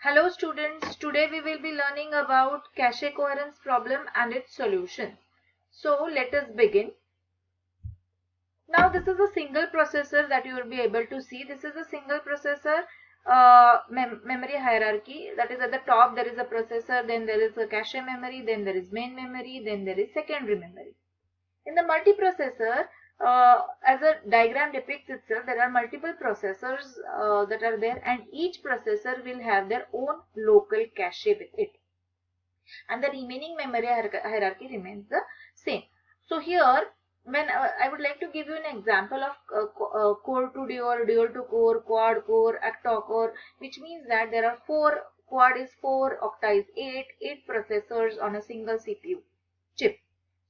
Hello students, today we will be learning about cache coherence problem and its solution. So let us begin. Now this is a single processor that you will be able to see. This is a single processor memory hierarchy. That is, at the top there is a processor, then there is a cache memory, then there is main memory, then there is secondary memory. In the multiprocessor, as a diagram depicts itself, there are multiple processors that are there, and each processor will have their own local cache with it, and the remaining memory hierarchy remains the same. So here, when I would like to give you an example of core to dual, dual to core, quad core, octa core, which means that there are quad is 4, octa is 8 processors on a single CPU chip.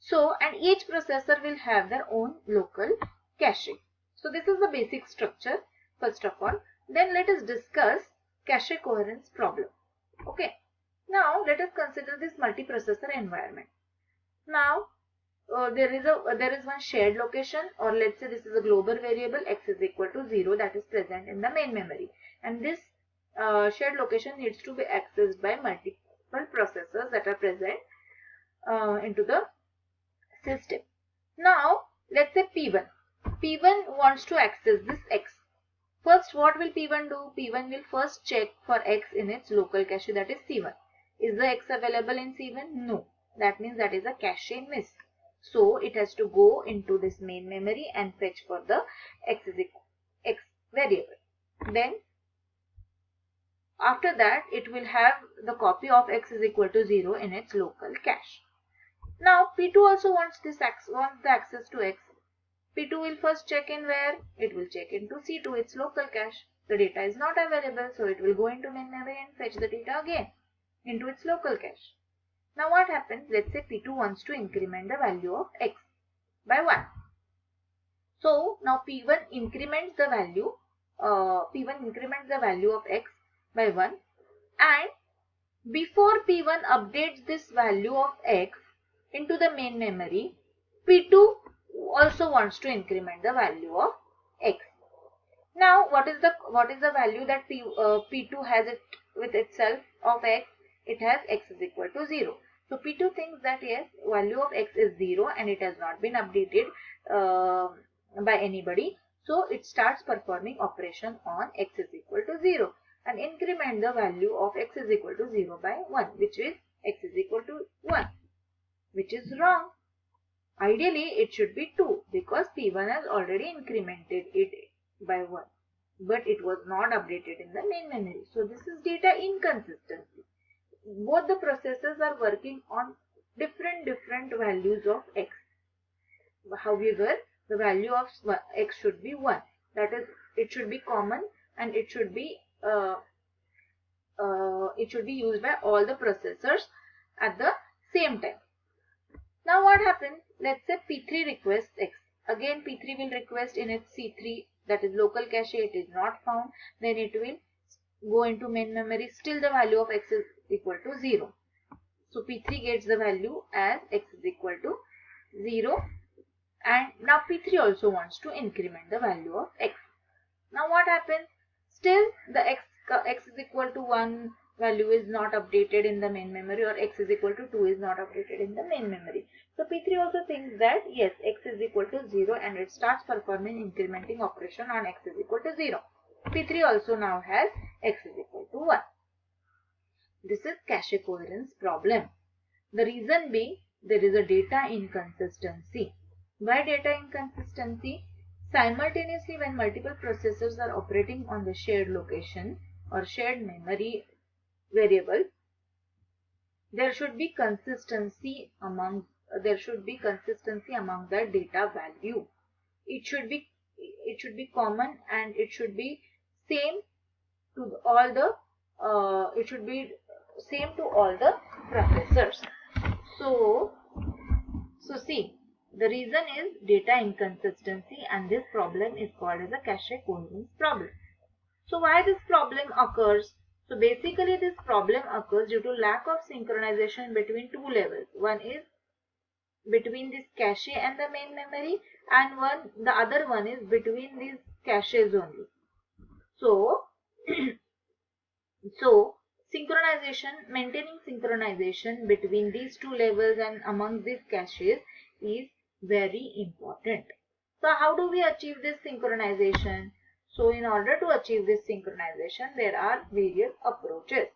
So, and each processor will have their own local cache. So this is the basic structure first of all. Then let us discuss cache coherence problem. Okay. Now let us consider this multiprocessor environment. Now there is one shared location, or let's say this is a global variable x is equal to 0 that is present in the main memory, and this shared location needs to be accessed by multiple processors that are present into the system. Now let's say P1. P1 wants to access this x. First, what will P1 do? P1 will first check for x in its local cache, that is C1. Is the x available in C1? No. That means that is a cache miss. So it has to go into this main memory and fetch for the x variable. Then after that, it will have the copy of x is equal to 0 in its local cache. Now P2 also wants the access to x. P2 will first check in where? It will check into C2, its local cache. The data is not available, so it will go into main memory and fetch the data again into its local cache. Now what happens? Let's say P2 wants to increment the value of x by 1. So now P1 increments the value of x by 1, and before P1 updates this value of x into the main memory, P2 also wants to increment the value of x. Now what is the value that P2 has it with itself of x? It has x is equal to 0. So P2 thinks that yes, value of x is 0 and it has not been updated by anybody. So it starts performing operation on x is equal to 0 and increment the value of x is equal to 0 by 1, which is x is equal to 1, which is wrong. Ideally, it should be 2 because P1 has already incremented it by 1, but it was not updated in the main memory. So this is data inconsistency. Both the processors are working on different values of x. However, the value of x should be 1. That is, it should be common and it should be used by all the processors at the same time. Now what happens? Let's say P3 requests x. Again P3 will request in its C3, that is local cache. It is not found. Then it will go into main memory. Still the value of x is equal to 0. So P3 gets the value as x is equal to 0. And now P3 also wants to increment the value of x. Now what happens? Still the x is equal to 1 value is not updated in the main memory, or x is equal to 2 is not updated in the main memory. So P3 also thinks that yes, x is equal to 0 and it starts performing incrementing operation on x is equal to 0. P3 also now has x is equal to 1. This is cache coherence problem. The reason being there is a data inconsistency. Why data inconsistency? Simultaneously, when multiple processors are operating on the shared location or shared memory variable, there should be consistency among the data value. It should be common and it should be same to all the processors. So see, the reason is data inconsistency, and this problem is called as a cache coherence problem. So why this problem occurs? So basically this problem occurs due to lack of synchronization between two levels. One is between this cache and the main memory, and the other one is between these caches only. So maintaining synchronization between these two levels and among these caches is very important. So how do we achieve this synchronization? So in order to achieve this synchronization, there are various approaches.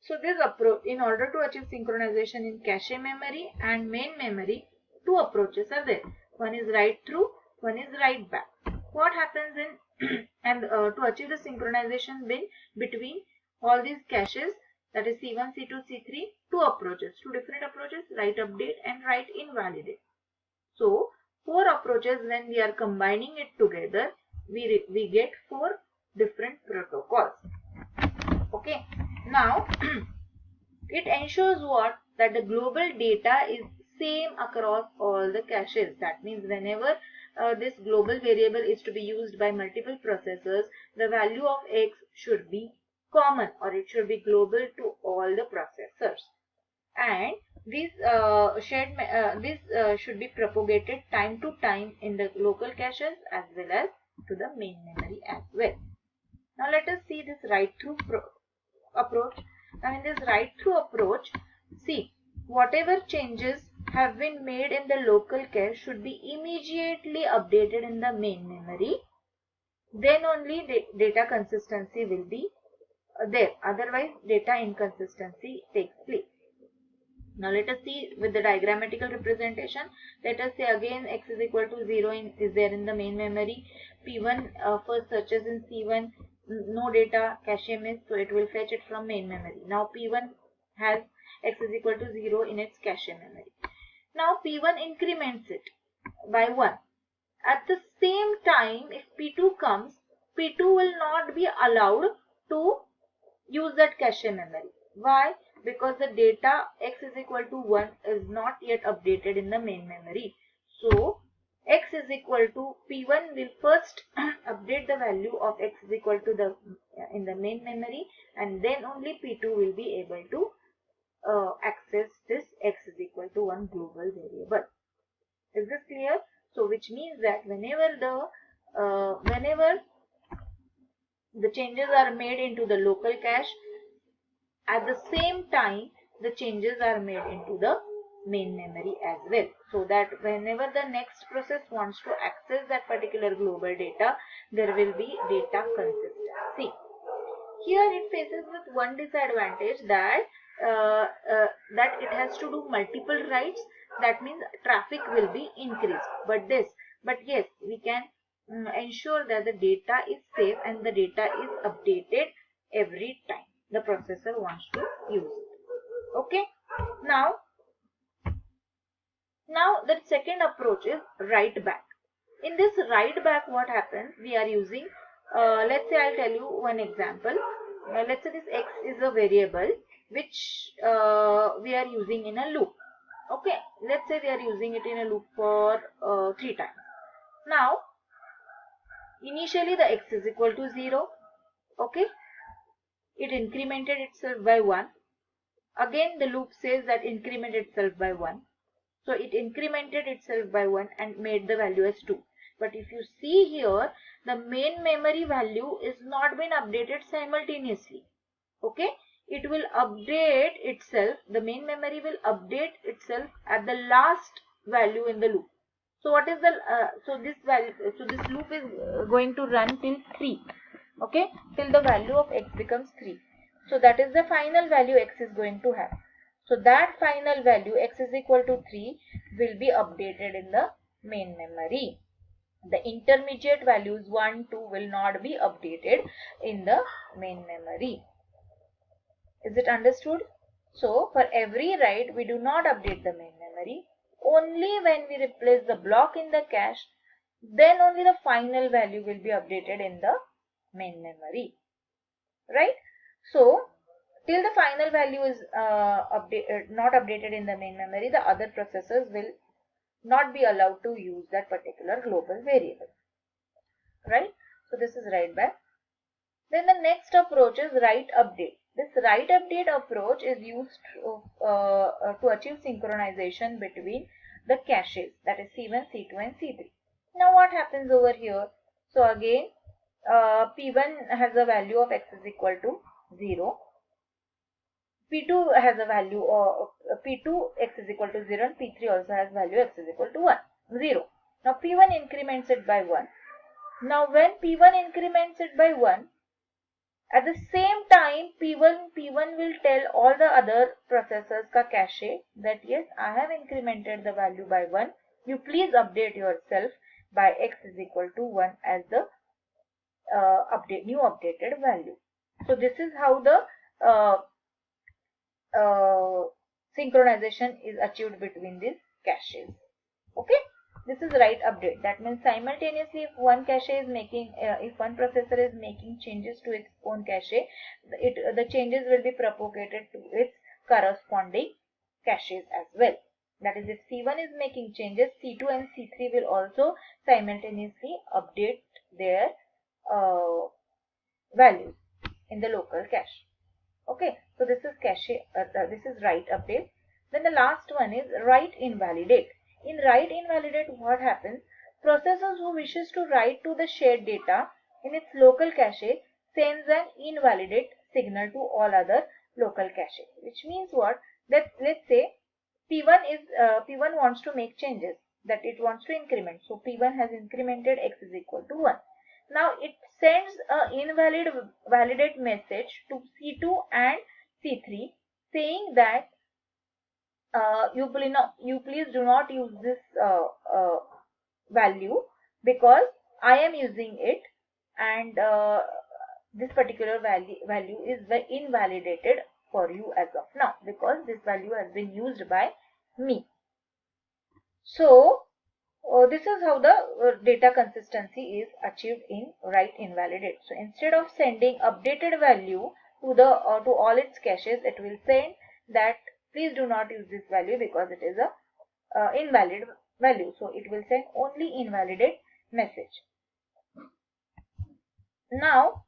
So this approach, in order to achieve synchronization in cache memory and main memory, two approaches are there. One is write through, one is write back. What happens in and to achieve the synchronization between all these caches, that is C1, C2, C3, two different approaches, write update and write invalidate. So four approaches, when we are combining it together, we get four different protocols. Okay, now it ensures what? That the global data is same across all the caches. That means whenever this global variable is to be used by multiple processors, the value of x should be common, or it should be global to all the processors. And this should be propagated time to time in the local caches as well as to the main memory as well. Now let us see this write-through approach. Now in this write-through approach, see, whatever changes have been made in the local cache should be immediately updated in the main memory. Then only data consistency will be there. Otherwise, data inconsistency takes place. Now let us see with the diagrammatical representation. Let us say again x is equal to 0 is there in the main memory. P1 first searches in C1, no data, cache miss, so it will fetch it from main memory. Now P1 has x is equal to 0 in its cache memory. Now P1 increments it by 1. At the same time, if P2 comes, P2 will not be allowed to use that cache memory. Why? Because the data x is equal to 1 is not yet updated in the main memory. So x is equal to P1 will first update the value of x is equal to in the main memory, and then only P2 will be able to access this x is equal to 1 global variable. Is this clear? So which means that whenever the changes are made into the local cache, at the same time the changes are made into the main memory as well, so that whenever the next process wants to access that particular global data, there will be data consistency. Here it faces with one disadvantage, that it has to do multiple writes. That means traffic will be increased. But yes, we can ensure that the data is safe and the data is updated every time the processor wants to use it. Okay. Now the second approach is write back. In this write back, what happens? We are using, let's say I'll tell you one example. Let's say this x is a variable which we are using in a loop. Okay, let's say we are using it in a loop for 3 times. Now initially the x is equal to 0. Okay, it incremented itself by 1. Again the loop says that increment itself by 1. So it incremented itself by 1 and made the value as 2. But if you see here, the main memory value is not been updated simultaneously. Okay, it will update itself, the main memory will update itself at the last value in the loop. So what is the so this loop is going to run till 3. Okay, till the value of x becomes 3. So that is the final value x is going to have. So that final value x is equal to 3 will be updated in the main memory. The intermediate values 1, 2 will not be updated in the main memory. Is it understood? So for every write, we do not update the main memory. Only when we replace the block in the cache, then only the final value will be updated in the main memory. Right? So till the final value is not updated in the main memory, the other processors will not be allowed to use that particular global variable. Right? So this is write back. Then the next approach is write update. This write update approach is used to achieve synchronization between the caches, that is C1, C2 and C3. Now what happens over here? So again P1 has a value of x is equal to 0. P2 has a value of P2 x is equal to 0 and P3 also has value x is equal to 1, 0. Now P1 increments it by 1. Now when P1 increments it by 1, at the same time P1 will tell all the other processors ka cache that yes, I have incremented the value by 1. You please update yourself by x is equal to 1 as the new updated value. So this is how the synchronization is achieved between these caches. Okay, this is write update. That means simultaneously, if one cache is making, if one processor is making changes to its own cache, the changes will be propagated to its corresponding caches as well. That is, if C1 is making changes, C2 and C3 will also simultaneously update their values in the local cache. Okay, so this is cache, this is write update. Then the last one is write invalidate. In write invalidate, what happens? Processor who wishes to write to the shared data in its local cache sends an invalidate signal to all other local caches. Which means what? That let's say P1 wants to make changes, that it wants to increment. So P1 has incremented x is equal to 1. Now it sends an invalidate message to C2 and C3 saying that you please do not use this value because I am using it, and this particular value is invalidated for you as of now because this value has been used by me. So this is how the data consistency is achieved in write invalidate. So instead of sending updated value to the to all its caches, it will send that please do not use this value because it is a invalid value. So it will send only invalidate message. Now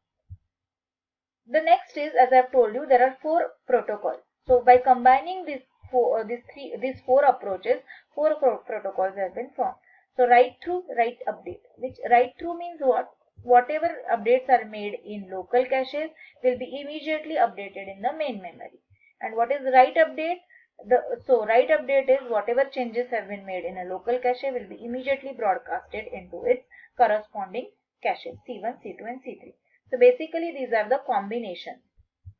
the next is, as I have told you, there are 4 protocols. So by combining these four approaches, 4 protocols have been formed. So write through, write update. Which write through means what? Whatever updates are made in local caches will be immediately updated in the main memory. And what is write update? So write update is whatever changes have been made in a local cache will be immediately broadcasted into its corresponding caches C1, C2 and C3. So basically these are the combinations.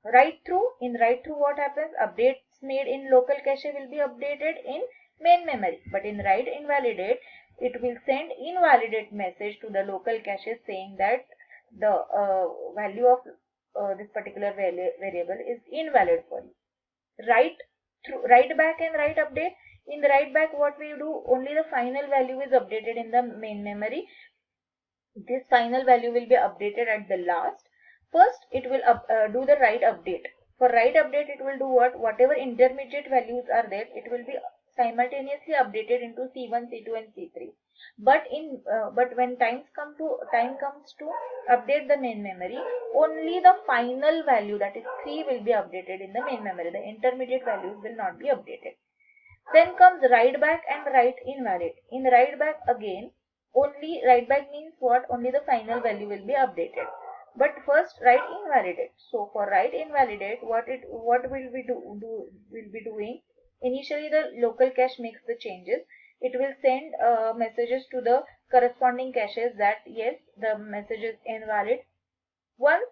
Write through, in write through what happens? Updates made in local cache will be updated in main memory. But in write invalidate, it will send invalidate message to the local cache saying that the value of this particular variable is invalid for you. Write back and write update. In the write back, what we do? Only the final value is updated in the main memory. This final value will be updated at the last. First, it will do the write update. For write update, it will do what? Whatever intermediate values are there, it will be simultaneously updated into C1, C2 and C3. But when time comes to update the main memory, only the final value, that is 3, will be updated in the main memory. The intermediate values will not be updated. Then comes write back and write invalid. In write back again, only write back means what? Only the final value will be updated. But first write invalidate. So for write invalidate, what will we be doing? Initially the local cache makes the changes. It will send messages to the corresponding caches that yes, the message is invalid. Once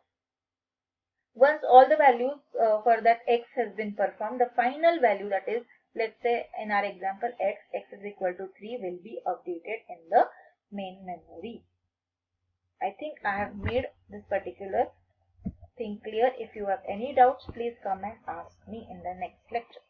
all the values for that x has been performed, the final value, that is, let's say in our example x is equal to 3, will be updated in the main memory. I think I have made this particular thing clear. If you have any doubts, please come and ask me in the next lecture.